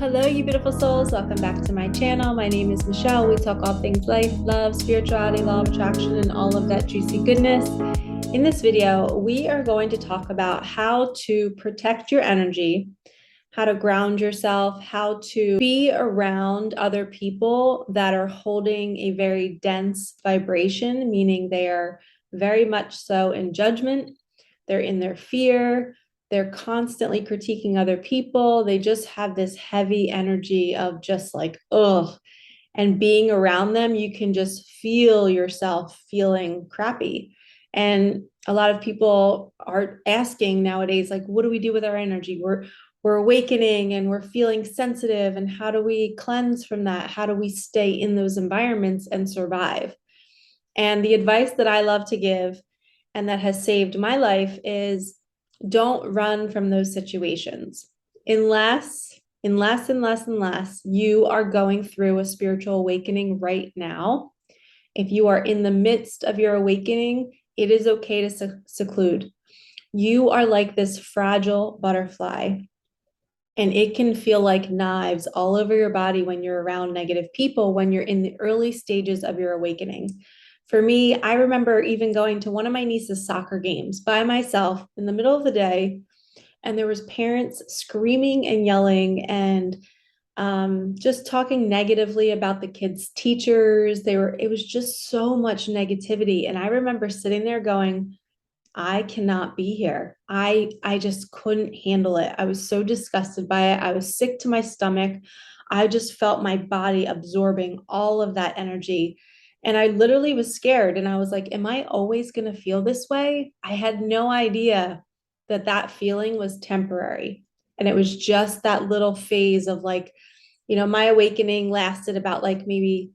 Hello, you beautiful souls. Welcome back to my channel. My name is Michelle. We talk all things life, love, spirituality, law of attraction, and all of that juicy goodness. In this video, we are going to talk about how to protect your energy, how to ground yourself, how to be around other people that are holding a very dense vibration, meaning they are very much so in judgment, they're in their fear, they're constantly critiquing other people. They just have this heavy energy of just like, ugh. And being around them, you can just feel yourself feeling crappy. And a lot of people are asking nowadays, like, what do we do with our energy? We're awakening and we're feeling sensitive. And how do we cleanse from that? How do we stay in those environments and survive? And the advice that I love to give and that has saved my life is don't run from those situations unless you are going through a spiritual awakening right now. If you are in the midst of your awakening, it is okay to seclude. You are like this fragile butterfly, and it can feel like knives all over your body when you're around negative people, when you're in the early stages of your awakening. For me, I remember even going to one of my niece's soccer games by myself in the middle of the day, and there was parents screaming and yelling and just talking negatively about the kids' teachers. It was just so much negativity. And I remember sitting there going, I cannot be here. I just couldn't handle it. I was so disgusted by it. I was sick to my stomach. I just felt my body absorbing all of that energy. And I literally was scared. And I was like, am I always going to feel this way? I had no idea that that feeling was temporary. And it was just that little phase of like, my awakening lasted about like maybe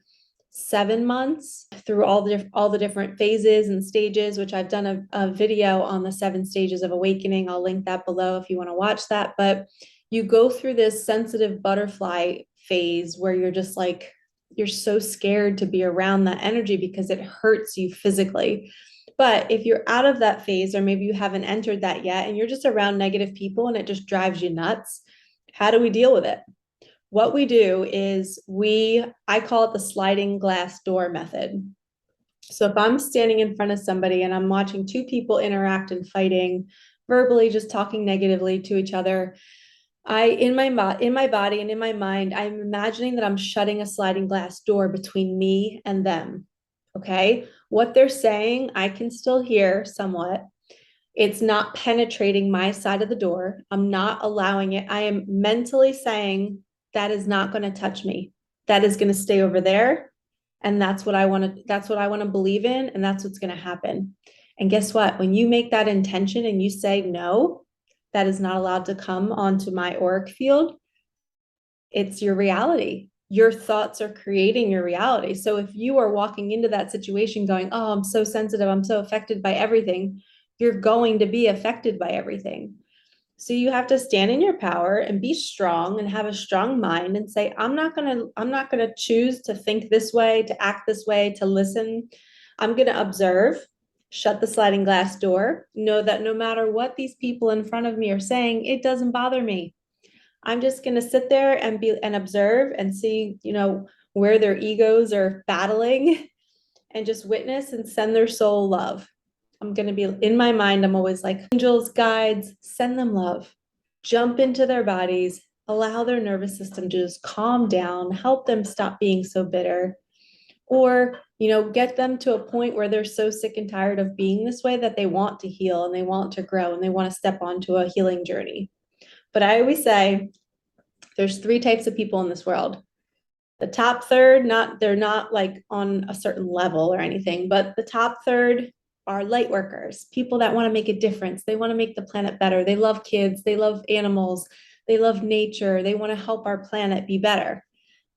7 months through all the different phases and stages, which I've done a video on the 7 stages of awakening. I'll link that below if you want to watch that. But you go through this sensitive butterfly phase where you're just like, you're so scared to be around that energy because it hurts you physically. But if you're out of that phase, or maybe you haven't entered that yet, and you're just around negative people and it just drives you nuts, how do we deal with it? What we do is I call it the sliding glass door method. So if I'm standing in front of somebody and I'm watching 2 people interact and fighting, verbally just talking negatively to each other, in my body and in my mind, I'm imagining that I'm shutting a sliding glass door between me and them. Okay? What they're saying, I can still hear somewhat. It's not penetrating my side of the door. I'm not allowing it. I am mentally saying, that is not going to touch me. That is going to stay over there. And that's what I want to believe in. And that's what's going to happen. And guess what? When you make that intention and you say, no, that is not allowed to come onto my auric field, it's your reality. Your thoughts are creating your reality. So if you are walking into that situation going, oh, I'm so sensitive, I'm so affected by everything, you're going to be affected by everything. So you have to stand in your power and be strong and have a strong mind and say, I'm not going to choose to think this way, to act this way, to listen. I'm going to observe, shut the sliding glass door, know that no matter what these people in front of me are saying, it doesn't bother me. I'm just going to sit there and observe and see, where their egos are battling, and just witness and send their soul love. I'm going to be in my mind. I'm always like, angels, guides, send them love, jump into their bodies, allow their nervous system to just calm down, help them stop being so bitter, or, get them to a point where they're so sick and tired of being this way that they want to heal and they want to grow and they want to step onto a healing journey. But I always say there's 3 types of people in this world. The top third, they're not like on a certain level or anything, but the top third are light workers, people that want to make a difference. They want to make the planet better. They love kids. They love animals. They love nature. They want to help our planet be better.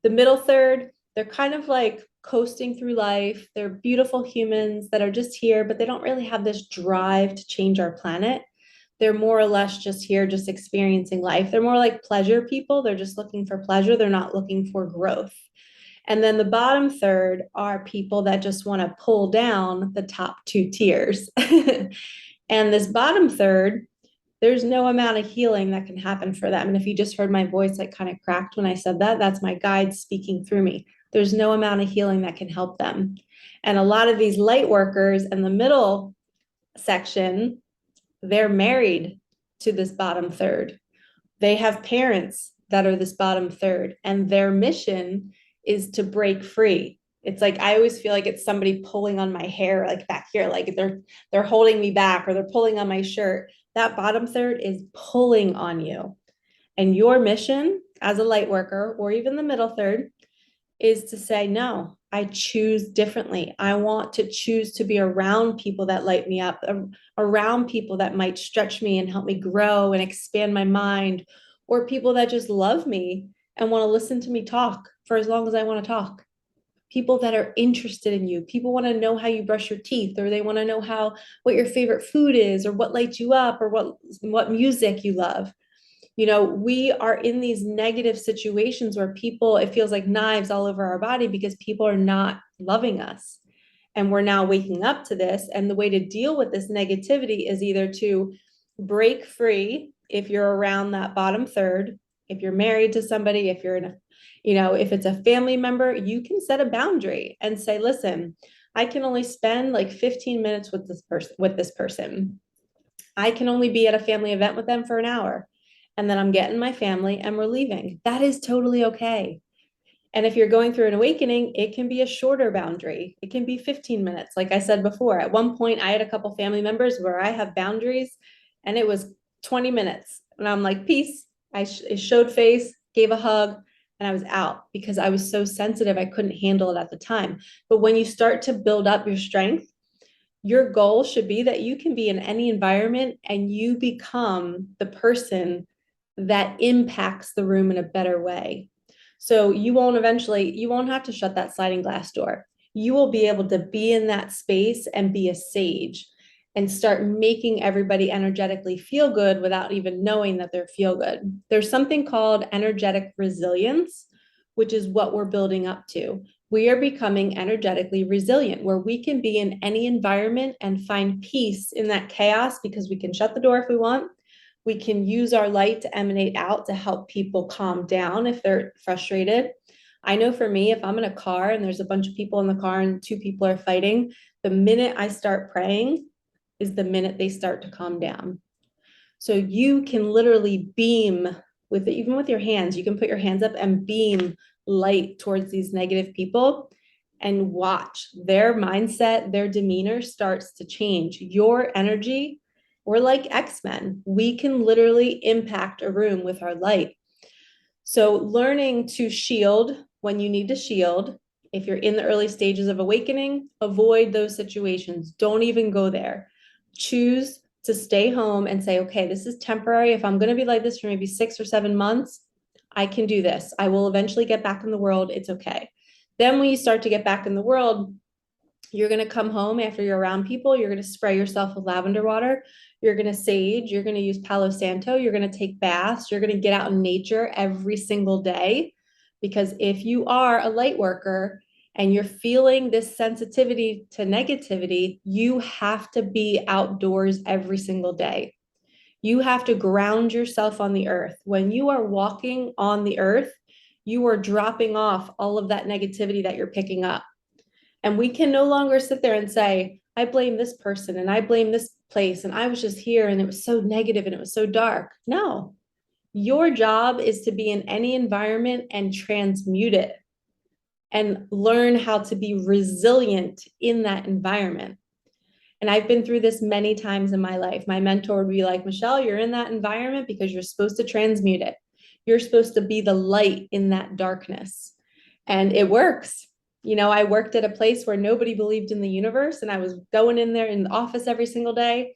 The middle third, they're kind of like coasting through life. They're beautiful humans that are just here, but they don't really have this drive to change our planet. They're more or less just here, just experiencing life. They're more like pleasure people. They're just looking for pleasure. They're not looking for growth. And then the bottom third are people that just want to pull down the top 2 tiers. And this bottom third, there's no amount of healing that can happen for them. And if you just heard my voice like kind of cracked when I said that, that's my guide speaking through me. There's no amount of healing that can help them. And a lot of these light workers in the middle section, they're married to this bottom third. They have parents that are this bottom third, and their mission is to break free. It's like I always feel like it's somebody pulling on my hair, like back here, like they're holding me back, or they're pulling on my shirt. That bottom third is pulling on you. And your mission as a light worker, or even the middle third, is to say, no, I choose differently. I want to choose to be around people that light me up, around people that might stretch me and help me grow and expand my mind, or people that just love me and want to listen to me talk for as long as I want to talk. People that are interested in you. People want to know how you brush your teeth, or they want to know what your favorite food is, or what lights you up, or what music you love. We are in these negative situations where people, it feels like knives all over our body because people are not loving us. And we're now waking up to this. And the way to deal with this negativity is either to break free if you're around that bottom third, if you're married to somebody, if you're in a, if it's a family member, you can set a boundary and say, listen, I can only spend like 15 minutes with this person. I can only be at a family event with them for an hour. And then I'm getting my family and we're leaving. That is totally okay. And if you're going through an awakening, it can be a shorter boundary. It can be 15 minutes. Like I said before, at one point I had a couple family members where I have boundaries and it was 20 minutes. And I'm like, peace. I showed face, gave a hug, and I was out because I was so sensitive. I couldn't handle it at the time. But when you start to build up your strength, your goal should be that you can be in any environment and you become the person that impacts the room in a better way. So you won't have to shut that sliding glass door. You will be able to be in that space and be a sage and start making everybody energetically feel good without even knowing that they're feel good. There's something called energetic resilience, which is what we're building up to. We are becoming energetically resilient, where we can be in any environment and find peace in that chaos because we can shut the door if we want. We can use our light to emanate out to help people calm down if they're frustrated. I know for me, if I'm in a car and there's a bunch of people in the car and two people are fighting, the minute I start praying is the minute they start to calm down. So you can literally beam even with your hands, you can put your hands up and beam light towards these negative people and watch their mindset, their demeanor starts to change. Your energy, we're like X-Men. We can literally impact a room with our light. So learning to shield when you need to shield. If you're in the early stages of awakening, avoid those situations. Don't even go there. Choose to stay home and say, okay, this is temporary. If I'm going to be like this for maybe 6 or 7 months, I can do this. I will eventually get back in the world. It's okay. Then when you start to get back in the world, you're going to come home after you're around people. You're going to spray yourself with lavender water. You're going to sage. You're going to use Palo Santo. You're going to take baths. You're going to get out in nature every single day. Because if you are a light worker and you're feeling this sensitivity to negativity, you have to be outdoors every single day. You have to ground yourself on the earth. When you are walking on the earth, you are dropping off all of that negativity that you're picking up. And we can no longer sit there and say, I blame this person and I blame this place and I was just here and it was so negative and it was so dark. No, your job is to be in any environment and transmute it and learn how to be resilient in that environment. And I've been through this many times in my life. My mentor would be like, Michelle, you're in that environment because you're supposed to transmute it. You're supposed to be the light in that darkness. And it works. I worked at a place where nobody believed in the universe, and I was going in there in the office every single day.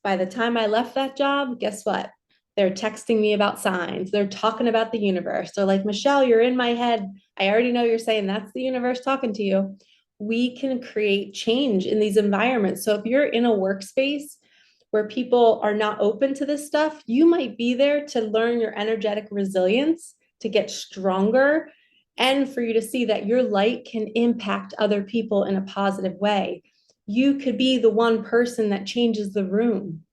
By the time I left that job, guess what? They're texting me about signs. They're talking about the universe. They're like, Michelle, you're in my head. I already know you're saying that's the universe talking to you. We can create change in these environments. So if you're in a workspace where people are not open to this stuff, you might be there to learn your energetic resilience, to get stronger, and for you to see that your light can impact other people in a positive way. You could be the one person that changes the room.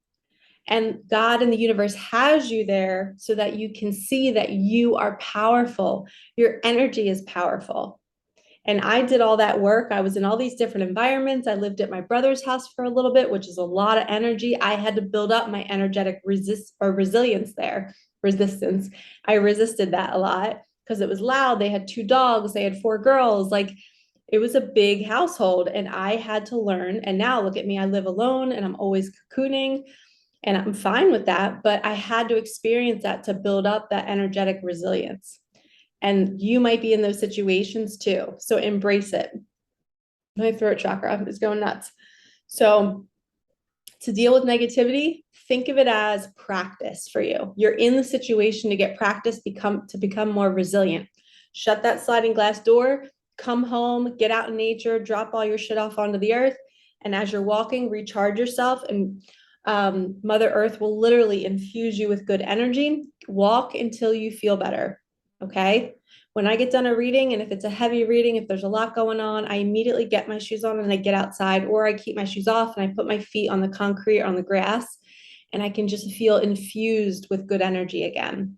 And God and the universe has you there so that you can see that you are powerful. Your energy is powerful. And I did all that work. I was in all these different environments. I lived at my brother's house for a little bit, which is a lot of energy. I had to build up my energetic resilience there. Resistance. I resisted that a lot because it was loud. They had 2 dogs. They had 4 girls. Like, it was a big household, and I had to learn. And now look at me. I live alone and I'm always cocooning, and I'm fine with that. But I had to experience that to build up that energetic resilience. And you might be in those situations too. So embrace it. My throat chakra is going nuts. So to deal with negativity, think of it as practice for you. You're in the situation to get practice, to become more resilient. Shut that sliding glass door, come home, get out in nature, drop all your shit off onto the earth. And as you're walking, recharge yourself, and Mother Earth will literally infuse you with good energy. Walk until you feel better. Okay. When I get done a reading, and if it's a heavy reading, if there's a lot going on, I immediately get my shoes on and I get outside, or I keep my shoes off and I put my feet on the concrete or on the grass, and I can just feel infused with good energy again.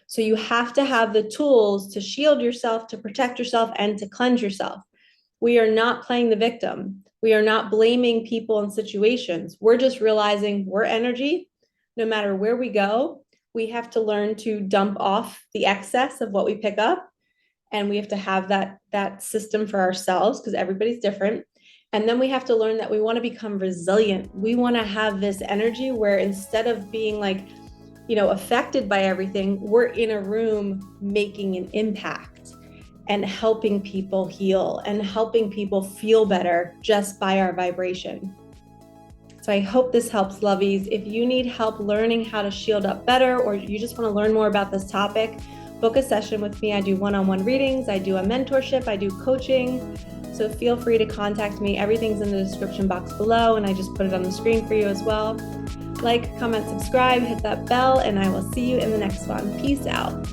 So you have to have the tools to shield yourself, to protect yourself, and to cleanse yourself. We are not playing the victim. We are not blaming people and situations. We're just realizing we're energy. No matter where we go, we have to learn to dump off the excess of what we pick up. And we have to have that system for ourselves, because everybody's different. And then we have to learn that we want to become resilient. We want to have this energy where instead of being like, affected by everything, we're in a room making an impact and helping people heal and helping people feel better just by our vibration. So I hope this helps, lovies. If you need help learning how to shield up better, or you just want to learn more about this topic, book a session with me. I do one-on-one readings. I do a mentorship. I do coaching. So feel free to contact me. Everything's in the description box below, and I just put it on the screen for you as well. Like, comment, subscribe, hit that bell, and I will see you in the next one. Peace out.